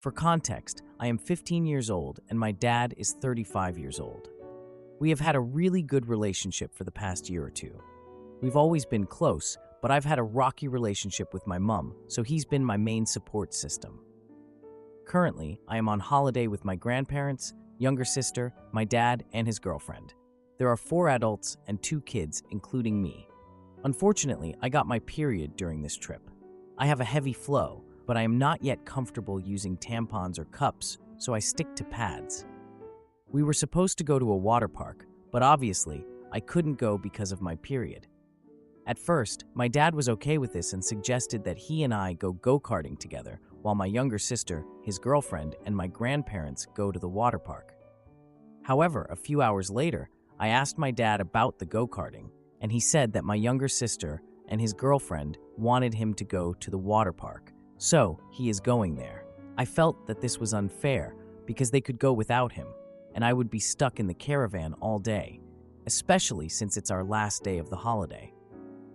For context, I am 15 years old and my dad is 35 years old. We have had a really good relationship for the past year or two. We've always been close, but I've had a rocky relationship with my mom, so he's been my main support system. Currently, I am on holiday with my grandparents, younger sister, my dad, and his girlfriend. There are 4 adults and 2 kids, including me. Unfortunately, I got my period during this trip. I have a heavy flow, but I am not yet comfortable using tampons or cups, so I stick to pads. We were supposed to go to a water park, but obviously, I couldn't go because of my period. At first, my dad was okay with this and suggested that he and I go go-karting together, while my younger sister, his girlfriend, and my grandparents go to the water park. However, a few hours later, I asked my dad about the go-karting, and he said that my younger sister and his girlfriend wanted him to go to the water park, so he is going there. I felt that this was unfair because they could go without him, and I would be stuck in the caravan all day, especially since it's our last day of the holiday.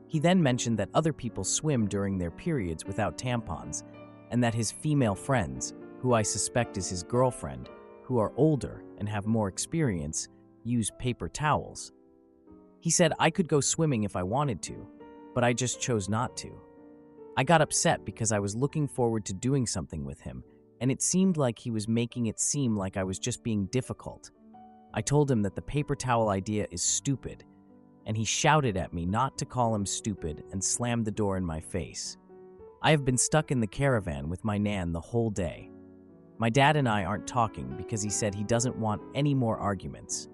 He then mentioned that other people swim during their periods without tampons, and that his female friends, who I suspect is his girlfriend, who are older and have more experience, use paper towels. He said I could go swimming if I wanted to, but I just chose not to. I got upset because I was looking forward to doing something with him, and it seemed like he was making it seem like I was just being difficult. I told him that the paper towel idea is stupid, and he shouted at me not to call him stupid and slammed the door in my face. I have been stuck in the caravan with my nan the whole day. My dad and I aren't talking because he said he doesn't want any more arguments.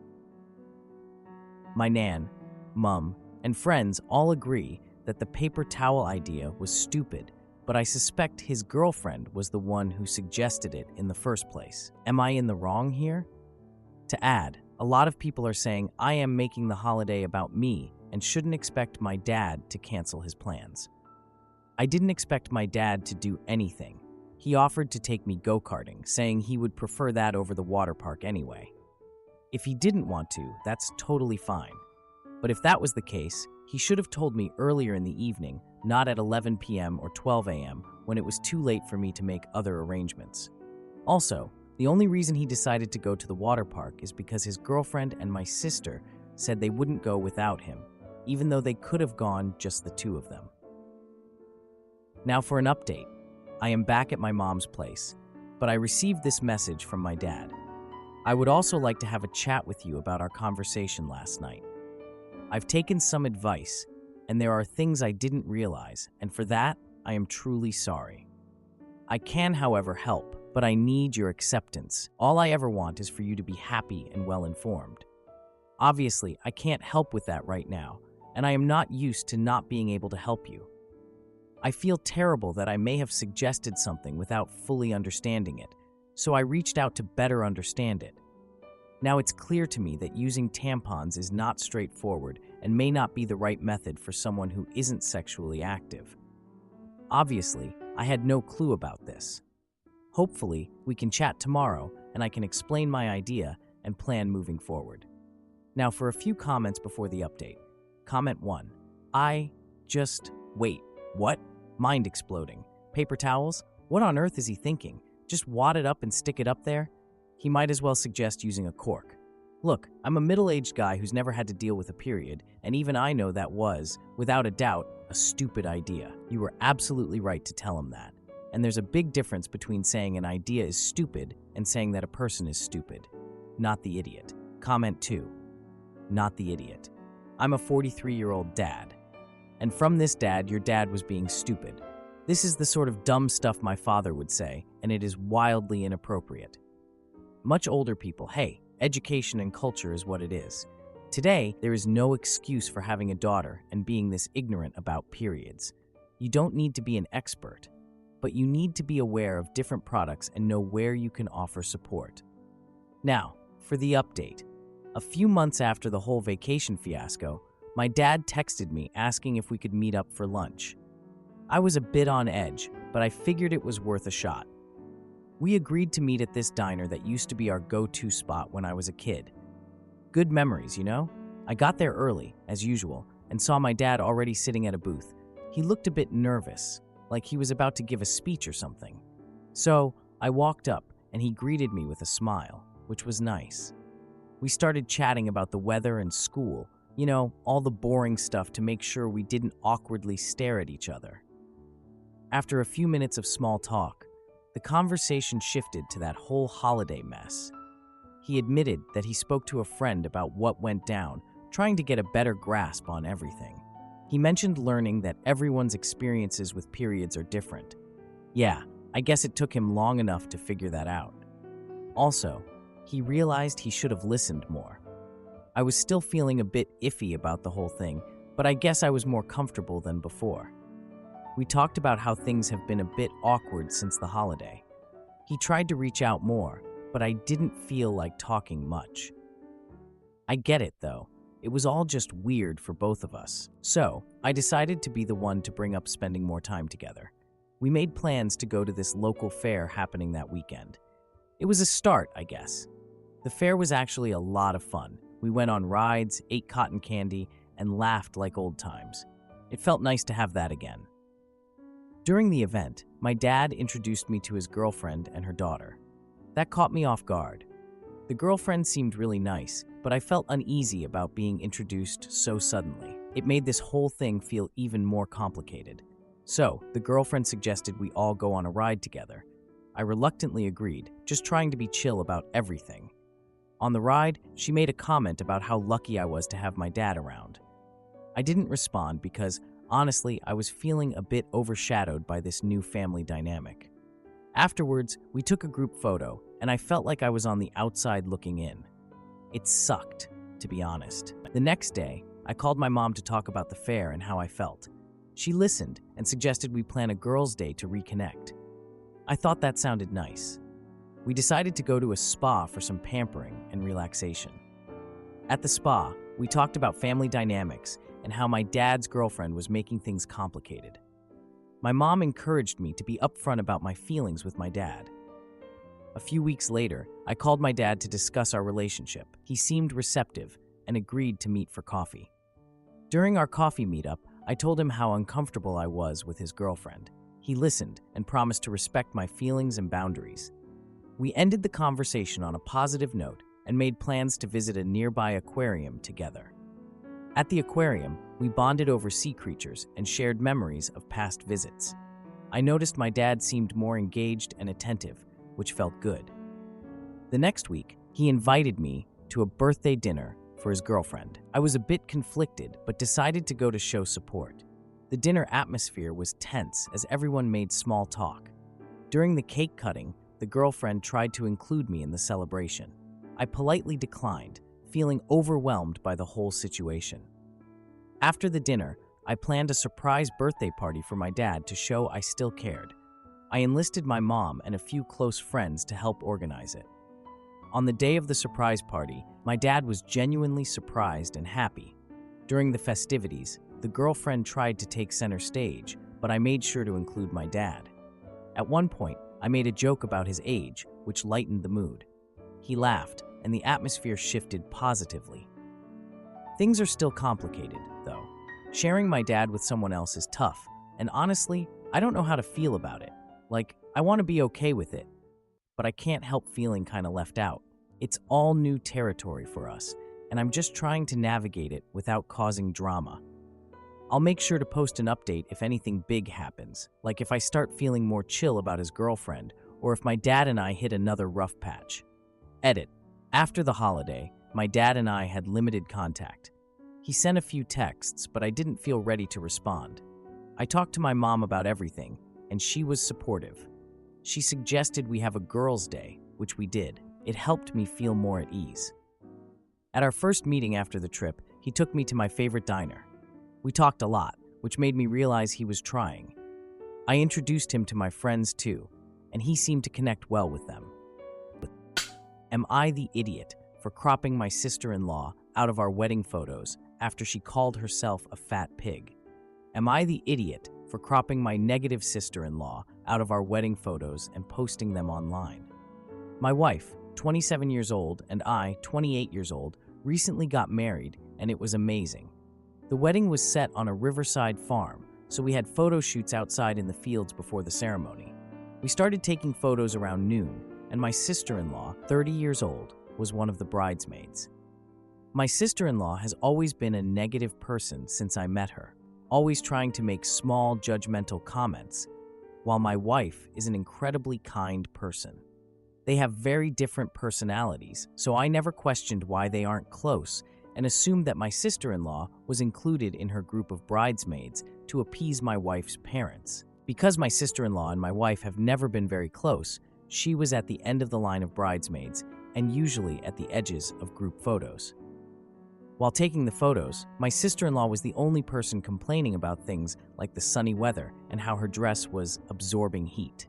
My nan, mum, and friends all agree that the paper towel idea was stupid, but I suspect his girlfriend was the one who suggested it in the first place. Am I in the wrong here? To add, a lot of people are saying I am making the holiday about me and shouldn't expect my dad to cancel his plans. I didn't expect my dad to do anything. He offered to take me go-karting, saying he would prefer that over the water park anyway. If he didn't want to, that's totally fine. But if that was the case, he should have told me earlier in the evening, not at 11 p.m. or 12 a.m. when it was too late for me to make other arrangements. Also, the only reason he decided to go to the water park is because his girlfriend and my sister said they wouldn't go without him, even though they could have gone just the 2 of them. Now for an update. I am back at my mom's place, but I received this message from my dad. I would also like to have a chat with you about our conversation last night. I've taken some advice, and there are things I didn't realize, and for that, I am truly sorry. I can, however, help, but I need your acceptance. All I ever want is for you to be happy and well-informed. Obviously, I can't help with that right now, and I am not used to not being able to help you. I feel terrible that I may have suggested something without fully understanding it, so I reached out to better understand it. Now it's clear to me that using tampons is not straightforward and may not be the right method for someone who isn't sexually active. Obviously, I had no clue about this. Hopefully, we can chat tomorrow and I can explain my idea and plan moving forward. Now for a few comments before the update. Comment 1. Wait, what? Mind exploding. Paper towels? What on earth is he thinking? Just wad it up and stick it up there? He might as well suggest using a cork. Look, I'm a middle-aged guy who's never had to deal with a period, and even I know that was, without a doubt, a stupid idea. You were absolutely right to tell him that. And there's a big difference between saying an idea is stupid and saying that a person is stupid. Not the idiot. Comment 2. Not the idiot. I'm a 43-year-old dad. And from this dad, your dad was being stupid. This is the sort of dumb stuff my father would say, and it is wildly inappropriate. Much older people, hey, education and culture is what it is. Today, there is no excuse for having a daughter and being this ignorant about periods. You don't need to be an expert, but you need to be aware of different products and know where you can offer support. Now, for the update. A few months after the whole vacation fiasco, my dad texted me asking if we could meet up for lunch. I was a bit on edge, but I figured it was worth a shot. We agreed to meet at this diner that used to be our go-to spot when I was a kid. Good memories, you know? I got there early, as usual, and saw my dad already sitting at a booth. He looked a bit nervous, like he was about to give a speech or something. So, I walked up, and he greeted me with a smile, which was nice. We started chatting about the weather and school, all the boring stuff to make sure we didn't awkwardly stare at each other. After a few minutes of small talk, the conversation shifted to that whole holiday mess. He admitted that he spoke to a friend about what went down, trying to get a better grasp on everything. He mentioned learning that everyone's experiences with periods are different. Yeah, I guess it took him long enough to figure that out. Also, he realized he should have listened more. I was still feeling a bit iffy about the whole thing, but I guess I was more comfortable than before. We talked about how things have been a bit awkward since the holiday. He tried to reach out more, but I didn't feel like talking much. I get it, though. It was all just weird for both of us. So, I decided to be the one to bring up spending more time together. We made plans to go to this local fair happening that weekend. It was a start, I guess. The fair was actually a lot of fun. We went on rides, ate cotton candy, and laughed like old times. It felt nice to have that again. During the event, my dad introduced me to his girlfriend and her daughter. That caught me off guard. The girlfriend seemed really nice, but I felt uneasy about being introduced so suddenly. It made this whole thing feel even more complicated. So, the girlfriend suggested we all go on a ride together. I reluctantly agreed, just trying to be chill about everything. On the ride, she made a comment about how lucky I was to have my dad around. I didn't respond because, honestly, I was feeling a bit overshadowed by this new family dynamic. Afterwards, we took a group photo, and I felt like I was on the outside looking in. It sucked, to be honest. The next day, I called my mom to talk about the fair and how I felt. She listened and suggested we plan a girls' day to reconnect. I thought that sounded nice. We decided to go to a spa for some pampering and relaxation. At the spa, we talked about family dynamics and how my dad's girlfriend was making things complicated. My mom encouraged me to be upfront about my feelings with my dad. A few weeks later, I called my dad to discuss our relationship. He seemed receptive and agreed to meet for coffee. During our coffee meetup, I told him how uncomfortable I was with his girlfriend. He listened and promised to respect my feelings and boundaries. We ended the conversation on a positive note and made plans to visit a nearby aquarium together. At the aquarium, we bonded over sea creatures and shared memories of past visits. I noticed my dad seemed more engaged and attentive, which felt good. The next week, he invited me to a birthday dinner for his girlfriend. I was a bit conflicted, but decided to go to show support. The dinner atmosphere was tense as everyone made small talk. During the cake cutting, the girlfriend tried to include me in the celebration. I politely declined, feeling overwhelmed by the whole situation. After the dinner, I planned a surprise birthday party for my dad to show I still cared. I enlisted my mom and a few close friends to help organize it. On the day of the surprise party, my dad was genuinely surprised and happy. During the festivities, the girlfriend tried to take center stage, but I made sure to include my dad. At one point, I made a joke about his age, which lightened the mood. He laughed, and the atmosphere shifted positively. Things are still complicated, though. Sharing my dad with someone else is tough, and honestly, I don't know how to feel about it. I want to be okay with it, but I can't help feeling kind of left out. It's all new territory for us, and I'm just trying to navigate it without causing drama. I'll make sure to post an update if anything big happens, like if I start feeling more chill about his girlfriend, or if my dad and I hit another rough patch. Edit. After the holiday, my dad and I had limited contact. He sent a few texts, but I didn't feel ready to respond. I talked to my mom about everything, and she was supportive. She suggested we have a girls' day, which we did. It helped me feel more at ease. At our first meeting after the trip, he took me to my favorite diner. We talked a lot, which made me realize he was trying. I introduced him to my friends too, and he seemed to connect well with them. Am I the idiot for cropping my sister-in-law out of our wedding photos after she called herself a fat pig? Am I the idiot for cropping my negative sister-in-law out of our wedding photos and posting them online? My wife, 27 years old, and I, 28 years old, recently got married, and it was amazing. The wedding was set on a riverside farm, so we had photo shoots outside in the fields before the ceremony. We started taking photos around noon, and my sister-in-law, 30 years old, was one of the bridesmaids. My sister-in-law has always been a negative person since I met her, always trying to make small, judgmental comments, while my wife is an incredibly kind person. They have very different personalities, so I never questioned why they aren't close and assumed that my sister-in-law was included in her group of bridesmaids to appease my wife's parents. Because my sister-in-law and my wife have never been very close, she was at the end of the line of bridesmaids and usually at the edges of group photos. While taking the photos, my sister-in-law was the only person complaining about things like the sunny weather and how her dress was absorbing heat.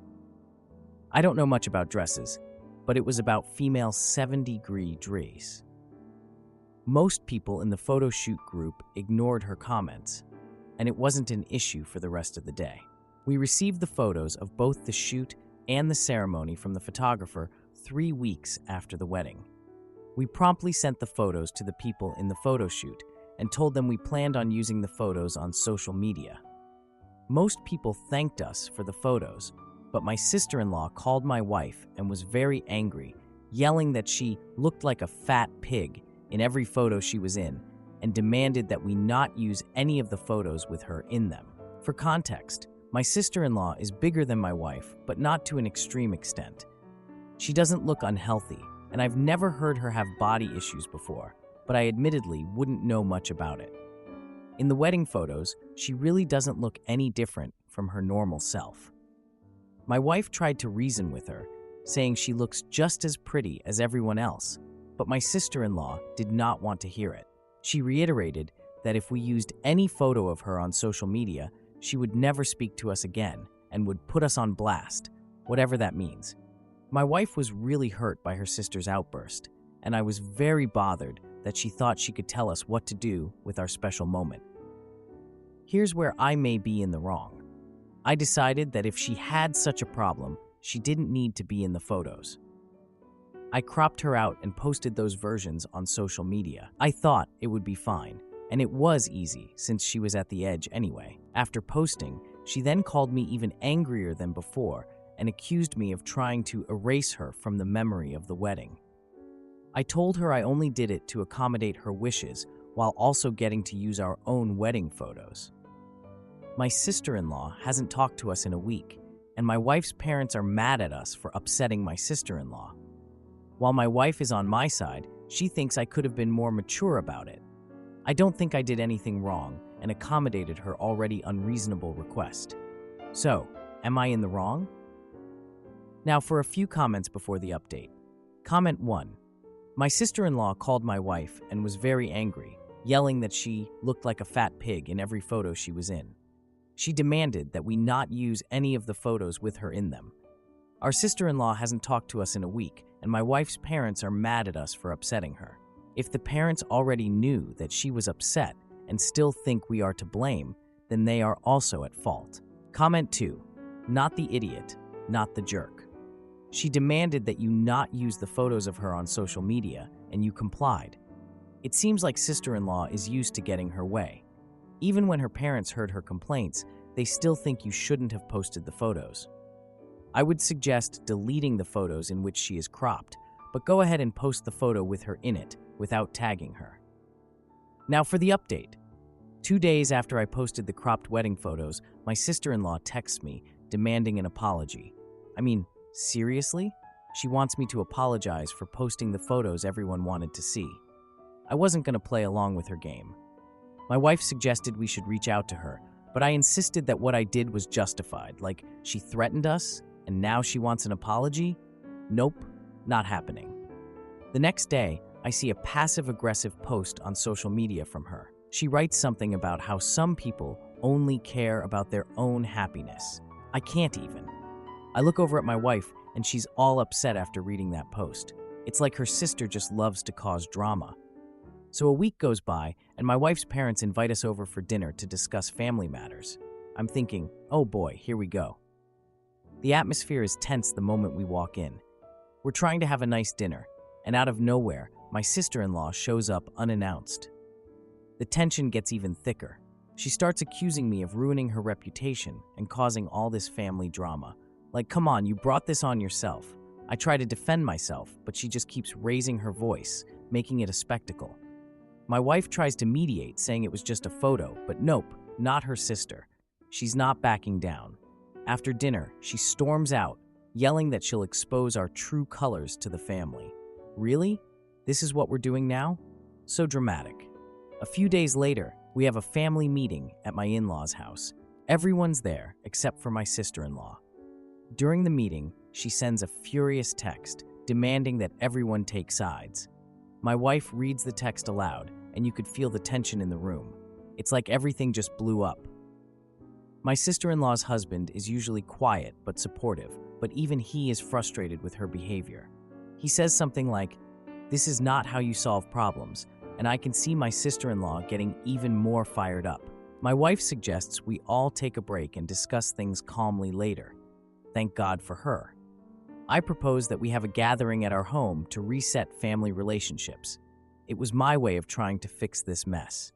I don't know much about dresses, but it was about female 7-degree dress. Most people in the photo shoot group ignored her comments, and it wasn't an issue for the rest of the day. We received the photos of both the shoot and the ceremony from the photographer 3 weeks after the wedding. We promptly sent the photos to the people in the photo shoot and told them we planned on using the photos on social media. Most people thanked us for the photos, but my sister-in-law called my wife and was very angry, yelling that she looked like a fat pig in every photo she was in and demanded that we not use any of the photos with her in them. For context, my sister-in-law is bigger than my wife, but not to an extreme extent. She doesn't look unhealthy, and I've never heard her have body issues before, but I admittedly wouldn't know much about it. In the wedding photos, she really doesn't look any different from her normal self. My wife tried to reason with her, saying she looks just as pretty as everyone else, but my sister-in-law did not want to hear it. She reiterated that if we used any photo of her on social media, she would never speak to us again and would put us on blast, whatever that means. My wife was really hurt by her sister's outburst, and I was very bothered that she thought she could tell us what to do with our special moment. Here's where I may be in the wrong. I decided that if she had such a problem, she didn't need to be in the photos. I cropped her out and posted those versions on social media. I thought it would be fine, and it was easy since she was at the edge anyway. After posting, she then called me even angrier than before and accused me of trying to erase her from the memory of the wedding. I told her I only did it to accommodate her wishes while also getting to use our own wedding photos. My sister-in-law hasn't talked to us in a week, and my wife's parents are mad at us for upsetting my sister-in-law. While my wife is on my side, she thinks I could have been more mature about it. I don't think I did anything wrong and accommodated her already unreasonable request. So, am I in the wrong? Now for a few comments before the update. Comment 1. My sister-in-law called my wife and was very angry, yelling that she looked like a fat pig in every photo she was in. She demanded that we not use any of the photos with her in them. Our sister-in-law hasn't talked to us in a week, and my wife's parents are mad at us for upsetting her. If the parents already knew that she was upset and still think we are to blame, then they are also at fault. Comment 2. Not the idiot, not the jerk. She demanded that you not use the photos of her on social media, and you complied. It seems like sister-in-law is used to getting her way. Even when her parents heard her complaints, they still think you shouldn't have posted the photos. I would suggest deleting the photos in which she is cropped, but go ahead and post the photo with her in it without tagging her. Now for the update. 2 days after I posted the cropped wedding photos, my sister-in-law texts me demanding an apology. I mean, seriously? She wants me to apologize for posting the photos everyone wanted to see. I wasn't going to play along with her game. My wife suggested we should reach out to her, but I insisted that what I did was justified, like she threatened us, and now she wants an apology? Nope, not happening. The next day, I see a passive-aggressive post on social media from her. She writes something about how some people only care about their own happiness. I can't even. I look over at my wife, and she's all upset after reading that post. It's like her sister just loves to cause drama. So a week goes by, and my wife's parents invite us over for dinner to discuss family matters. I'm thinking, oh boy, here we go. The atmosphere is tense the moment we walk in. We're trying to have a nice dinner, and out of nowhere, my sister-in-law shows up unannounced. The tension gets even thicker. She starts accusing me of ruining her reputation and causing all this family drama, Like, come on, you brought this on yourself. I try to defend myself, but she just keeps raising her voice, making it a spectacle. My wife tries to mediate, saying it was just a photo, but nope, not her sister. She's not backing down. After dinner, she storms out, yelling that she'll expose our true colors to the family. Really? This is what we're doing now? So dramatic. A few days later, we have a family meeting at my in-laws' house. Everyone's there except for my sister-in-law. During the meeting, she sends a furious text demanding that everyone take sides. My wife reads the text aloud, and you could feel the tension in the room. It's like everything just blew up. My sister-in-law's husband is usually quiet but supportive, but even he is frustrated with her behavior. He says something like, "This is not how you solve problems," and I can see my sister-in-law getting even more fired up. My wife suggests we all take a break and discuss things calmly later. Thank God for her. I propose that we have a gathering at our home to reset family relationships. It was my way of trying to fix this mess.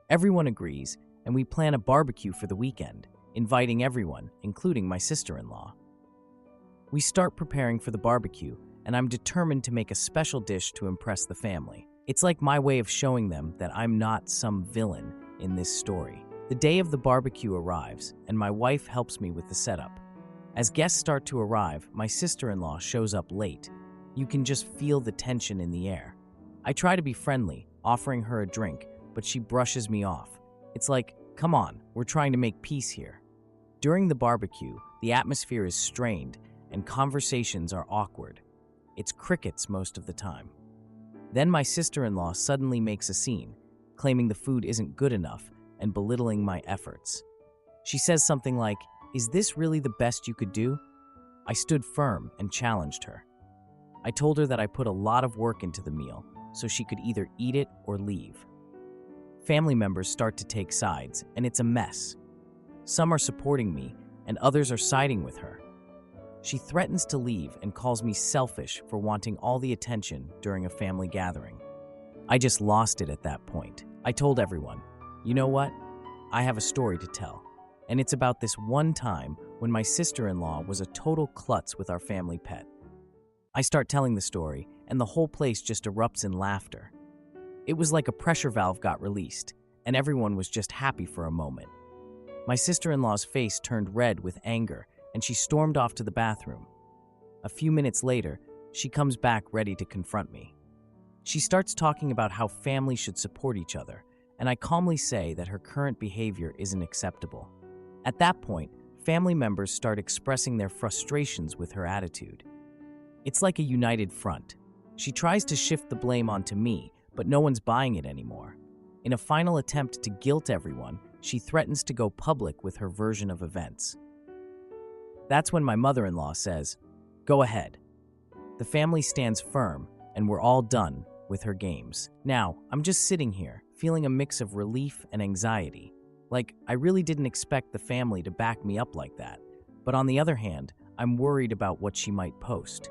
Everyone agrees, and we plan a barbecue for the weekend, inviting everyone, including my sister-in-law. We start preparing for the barbecue, and I'm determined to make a special dish to impress the family. It's like my way of showing them that I'm not some villain in this story. The day of the barbecue arrives, and my wife helps me with the setup. As guests start to arrive, my sister-in-law shows up late. You can just feel the tension in the air. I try to be friendly, offering her a drink, but she brushes me off. It's like, come on, we're trying to make peace here. During the barbecue, the atmosphere is strained, and conversations are awkward. It's crickets most of the time. Then my sister-in-law suddenly makes a scene, claiming the food isn't good enough and belittling my efforts. She says something like, "Is this really the best you could do?" I stood firm and challenged her. I told her that I put a lot of work into the meal, so she could either eat it or leave. Family members start to take sides, and it's a mess. Some are supporting me, and others are siding with her. She threatens to leave and calls me selfish for wanting all the attention during a family gathering. I just lost it at that point. I told everyone, you know what? I have a story to tell, and it's about this one time when my sister-in-law was a total klutz with our family pet. I start telling the story, and the whole place just erupts in laughter. It was like a pressure valve got released, and everyone was just happy for a moment. My sister-in-law's face turned red with anger, and she stormed off to the bathroom. A few minutes later, she comes back ready to confront me. She starts talking about how families should support each other, and I calmly say that her current behavior isn't acceptable. At that point, family members start expressing their frustrations with her attitude. It's like a united front. She tries to shift the blame onto me, but no one's buying it anymore. In a final attempt to guilt everyone, she threatens to go public with her version of events. That's when my mother-in-law says, "Go ahead." The family stands firm, and we're all done with her games. Now, I'm just sitting here, feeling a mix of relief and anxiety. Like, I really didn't expect the family to back me up like that. But on the other hand, I'm worried about what she might post.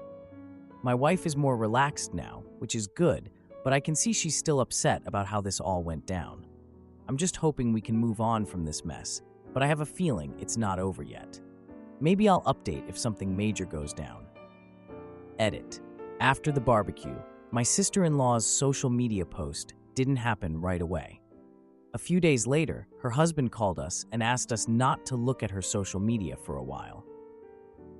My wife is more relaxed now, which is good, but I can see she's still upset about how this all went down. I'm just hoping we can move on from this mess, but I have a feeling it's not over yet. Maybe I'll update if something major goes down. Edit. After the barbecue, my sister-in-law's social media post didn't happen right away. A few days later, her husband called us and asked us not to look at her social media for a while.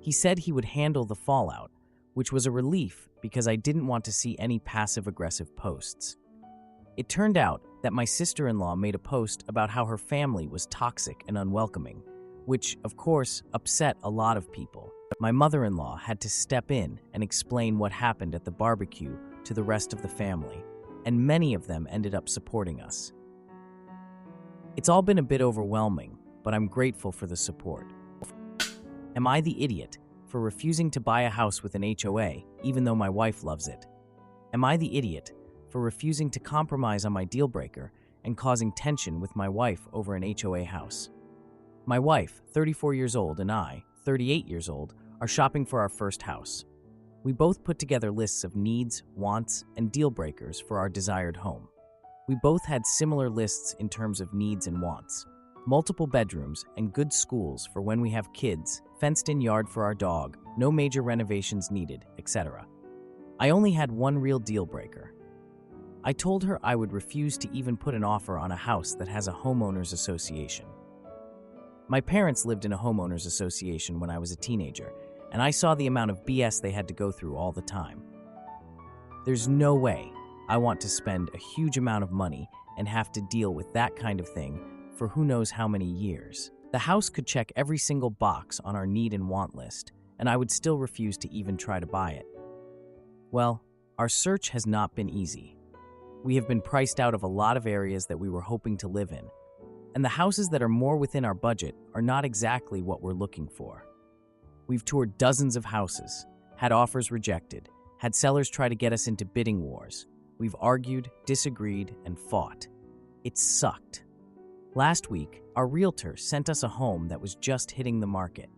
He said he would handle the fallout, which was a relief because I didn't want to see any passive-aggressive posts. It turned out that my sister-in-law made a post about how her family was toxic and unwelcoming, which, of course, upset a lot of people. My mother-in-law had to step in and explain what happened at the barbecue to the rest of the family, and many of them ended up supporting us. It's all been a bit overwhelming, but I'm grateful for the support. Am I the idiot for refusing to buy a house with an HOA, even though my wife loves it? Am I the idiot for refusing to compromise on my deal breaker and causing tension with my wife over an HOA house? My wife, 34 years old, and I, 38 years old, are shopping for our first house. We both put together lists of needs, wants, and deal breakers for our desired home. We both had similar lists in terms of needs and wants. multiple bedrooms, and good schools for when we have kids, fenced-in yard for our dog, no major renovations needed, etc. I only had one real deal breaker. I told her I would refuse to even put an offer on a house that has a homeowners association. My parents lived in a homeowners association when I was a teenager, and I saw the amount of BS they had to go through all the time. There's no way I want to spend a huge amount of money and have to deal with that kind of thing for who knows how many years. The house could check every single box on our need and want list, and I would still refuse to even try to buy it. Well, our search has not been easy. We have been priced out of a lot of areas that we were hoping to live in, and the houses that are more within our budget are not exactly what we're looking for. We've toured dozens of houses, had offers rejected, had sellers try to get us into bidding wars. We've argued, disagreed, and fought. It sucked. Last week, our realtor sent us a home that was just hitting the market.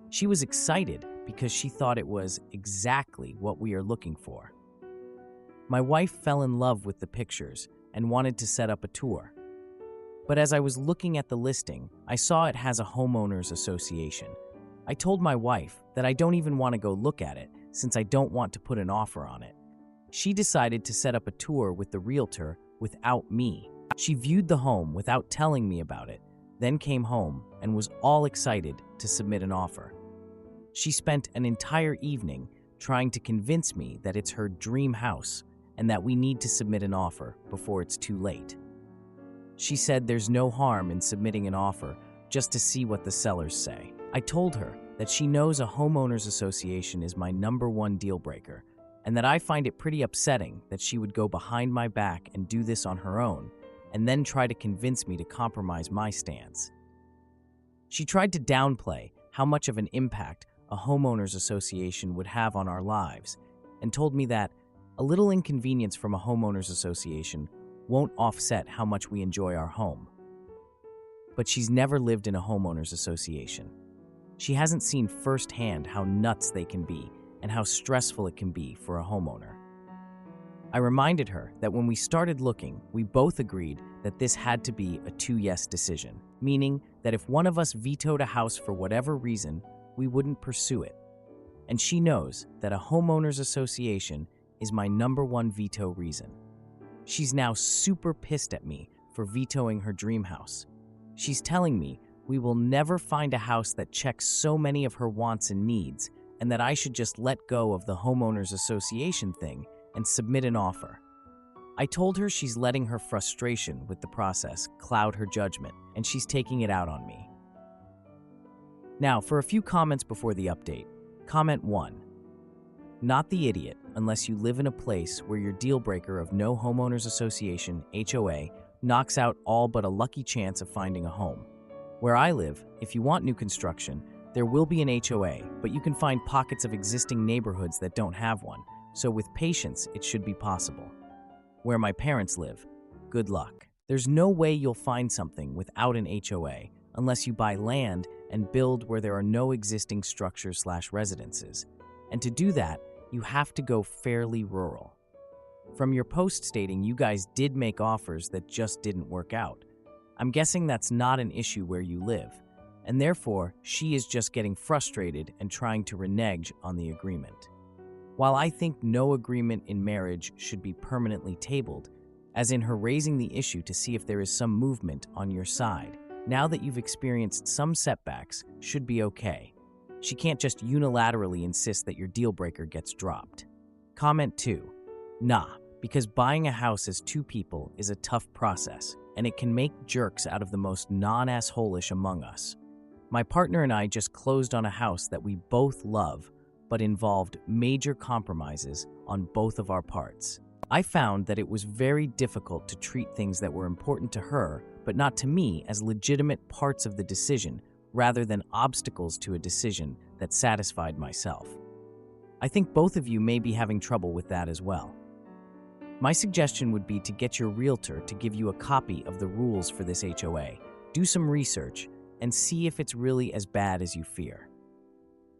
She was excited because she thought it was exactly what we are looking for. My wife fell in love with the pictures and wanted to set up a tour. But as I was looking at the listing, I saw it has a homeowners association. I told my wife that I don't even want to go look at it since I don't want to put an offer on it. She decided to set up a tour with the realtor without me. She viewed the home without telling me about it, then came home and was all excited to submit an offer. She spent an entire evening trying to convince me that it's her dream house and that we need to submit an offer before it's too late. She said there's no harm in submitting an offer just to see what the sellers say. I told her that she knows a homeowners association is my #1 deal breaker, and that I find it pretty upsetting that she would go behind my back and do this on her own, and then try to convince me to compromise my stance. She tried to downplay how much of an impact a homeowners association would have on our lives, and told me that a little inconvenience from a homeowners association won't offset how much we enjoy our home. But she's never lived in a homeowners association. She hasn't seen firsthand how nuts they can be and how stressful it can be for a homeowner. I reminded her that when we started looking, we both agreed that this had to be a 2-yes decision, meaning that if one of us vetoed a house for whatever reason, we wouldn't pursue it. And she knows that a homeowners association is my #1 veto reason. She's now super pissed at me for vetoing her dream house. She's telling me we will never find a house that checks so many of her wants and needs, and that I should just let go of the homeowners association thing and submit an offer. I told her she's letting her frustration with the process cloud her judgment, and she's taking it out on me. Now, for a few comments before the update. Comment 1. Not the idiot unless you live in a place where your deal breaker of no homeowners association, HOA, knocks out all but a lucky chance of finding a home. Where I live, if you want new construction, there will be an HOA, but you can find pockets of existing neighborhoods that don't have one, so with patience, it should be possible. Where my parents live, good luck. There's no way you'll find something without an HOA unless you buy land and build where there are no existing structures/residences. And to do that, you have to go fairly rural. From your post stating you guys did make offers that just didn't work out, I'm guessing that's not an issue where you live, and therefore she is just getting frustrated and trying to renege on the agreement. While I think no agreement in marriage should be permanently tabled, as in her raising the issue to see if there is some movement on your side, now that you've experienced some setbacks, should be okay. She can't just unilaterally insist that your deal breaker gets dropped. Comment 2. Nah, because buying a house as 2 people is a tough process, and it can make jerks out of the most non-asshole-ish among us. My partner and I just closed on a house that we both love, but involved major compromises on both of our parts. I found that it was very difficult to treat things that were important to her, but not to me, as legitimate parts of the decision, rather than obstacles to a decision that satisfied myself. I think both of you may be having trouble with that as well. My suggestion would be to get your realtor to give you a copy of the rules for this HOA, do some research, and see if it's really as bad as you fear.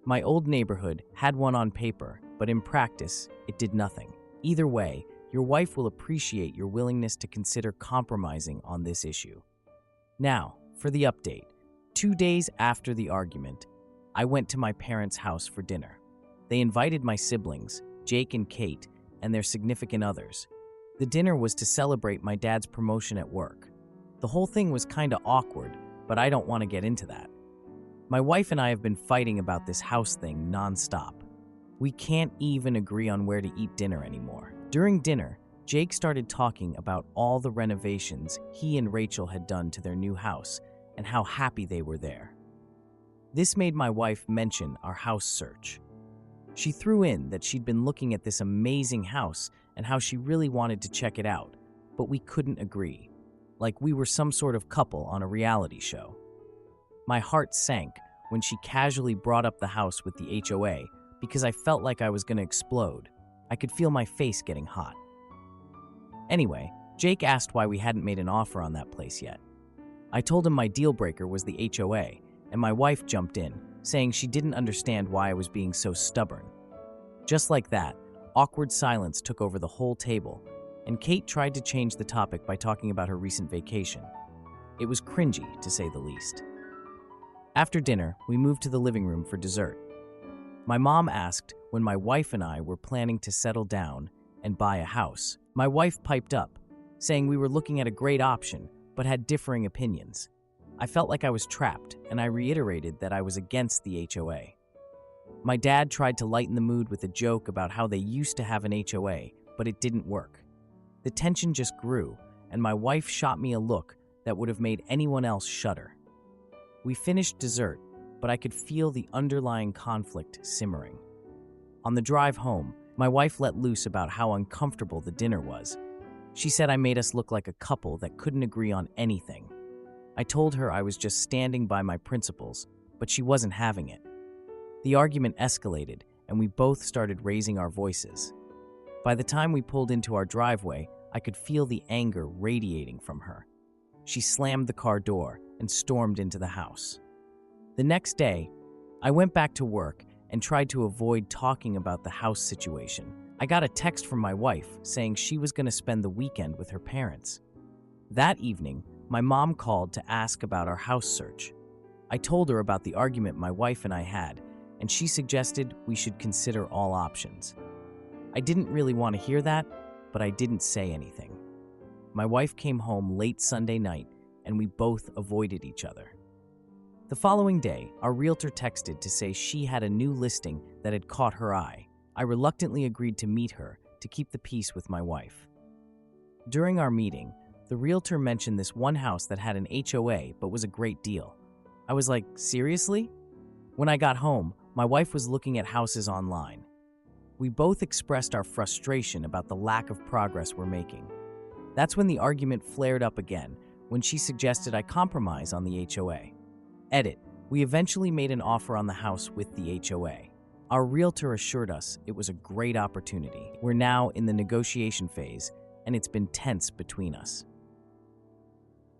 My old neighborhood had one on paper, but in practice, it did nothing. Either way, your wife will appreciate your willingness to consider compromising on this issue. Now, For the update, 2 days after the argument, I went to my parents' house for dinner. They invited my siblings, Jake and Kate, and their significant others. The dinner was to celebrate my dad's promotion at work. The whole thing was kinda awkward, but I don't want to get into that. My wife and I have been fighting about this house thing nonstop. We can't even agree on where to eat dinner anymore. During dinner, Jake started talking about all the renovations he and Rachel had done to their new house and how happy they were there. This made my wife mention our house search. She threw in that she'd been looking at this amazing house and how she really wanted to check it out, but we couldn't agree, like we were some sort of couple on a reality show. My heart sank when she casually brought up the house with the HOA because I felt like I was going to explode. I could feel my face getting hot. Anyway, Jake asked why we hadn't made an offer on that place yet. I told him my deal breaker was the HOA, and my wife jumped in, saying she didn't understand why I was being so stubborn. Just like that, awkward silence took over the whole table, and Kate tried to change the topic by talking about her recent vacation. It was cringy, to say the least. After dinner, we moved to the living room for dessert. My mom asked when my wife and I were planning to settle down and buy a house. My wife piped up, saying we were looking at a great option, but had differing opinions. I felt like I was trapped, and I reiterated that I was against the HOA. My dad tried to lighten the mood with a joke about how they used to have an HOA, but it didn't work. The tension just grew, and my wife shot me a look that would have made anyone else shudder. We finished dessert, but I could feel the underlying conflict simmering. On the drive home, my wife let loose about how uncomfortable the dinner was. She said I made us look like a couple that couldn't agree on anything. I told her I was just standing by my principles, but she wasn't having it. The argument escalated, and we both started raising our voices. By the time we pulled into our driveway, I could feel the anger radiating from her. She slammed the car door and stormed into the house. The next day, I went back to work and tried to avoid talking about the house situation. I got a text from my wife saying she was going to spend the weekend with her parents. That evening, my mom called to ask about our house search. I told her about the argument my wife and I had, and she suggested we should consider all options. I didn't really want to hear that, but I didn't say anything. My wife came home late Sunday night, and we both avoided each other. The following day, our realtor texted to say she had a new listing that had caught her eye. I reluctantly agreed to meet her to keep the peace with my wife. During our meeting, the realtor mentioned this one house that had an HOA but was a great deal. I was like, seriously? When I got home, my wife was looking at houses online. We both expressed our frustration about the lack of progress we're making. That's when the argument flared up again, when she suggested I compromise on the HOA. Edit. We eventually made an offer on the house with the HOA. Our realtor assured us it was a great opportunity. We're now in the negotiation phase, and it's been tense between us.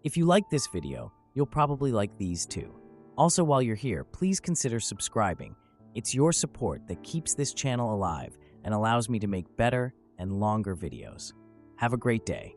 If you like this video, you'll probably like these too. Also, while you're here, please consider subscribing. It's your support that keeps this channel alive and allows me to make better and longer videos. Have a great day.